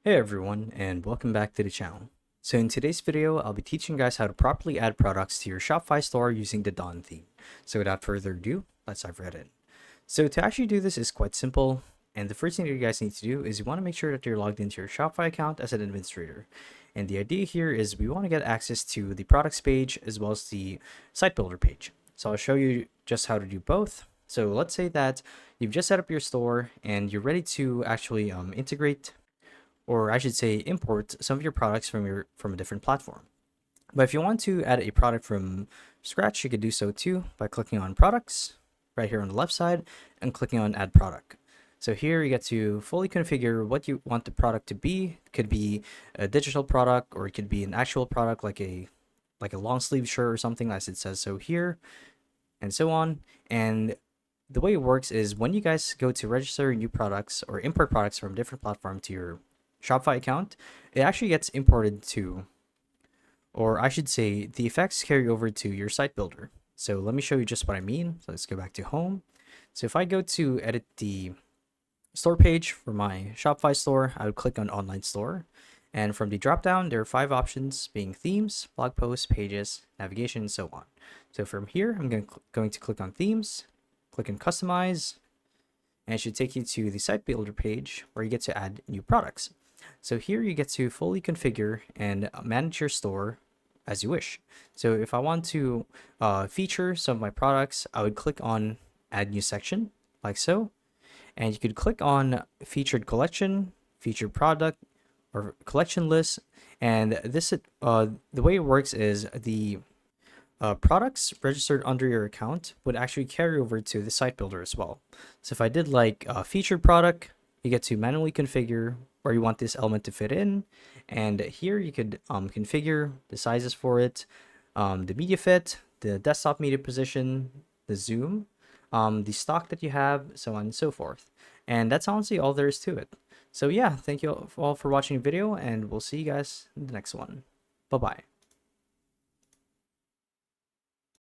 Hey everyone, and welcome back to the channel. So in today's video, I'll be teaching you guys how to properly add products to your Shopify store using the Dawn theme. So without further ado, let's dive right in. So to actually do this is quite simple, and the first thing that you guys need to do is you want to make sure that you're logged into your Shopify account as an administrator. And the idea here is we want to get access to the products page as well as the site builder page. So I'll show you just how to do both. So let's say that you've just set up your store and you're ready to actually integrate, or I should say import some of your products from a different platform. But if you want to add a product from scratch, you could do so too by clicking on products right here on the left side and clicking on add product. So here you get to fully configure what you want the product to be. It could be a digital product, or it could be an actual product like a long sleeve shirt or something, as it says so here, and so on. And the way it works is when you guys go to register new products or import products from a different platform to your Shopify account, it actually gets imported to, or I should say, the effects carry over to your site builder. So let me show you just what I mean. So let's go back to home. So if I go to edit the store page for my Shopify store, I would click on online store. And from the dropdown, there are 5 options being themes, blog posts, pages, navigation, and so on. So from here, I'm going to click on themes, click on customize, and it should take you to the site builder page where you get to add new products. So here you get to fully configure and manage your store as you wish. So if I want to feature some of my products, I would click on add new section like so. And you could click on featured collection, featured product, or collection list. And this the way it works is the products registered under your account would actually carry over to the site builder as well. So if I did like a featured product, you get to manually configure where you want this element to fit in. And here you could configure the sizes for it, the media fit, the desktop media position, the zoom, the stock that you have, so on and so forth. And that's honestly all there is to it. So yeah, thank you all for watching the video, and we'll see you guys in the next one. Bye-bye.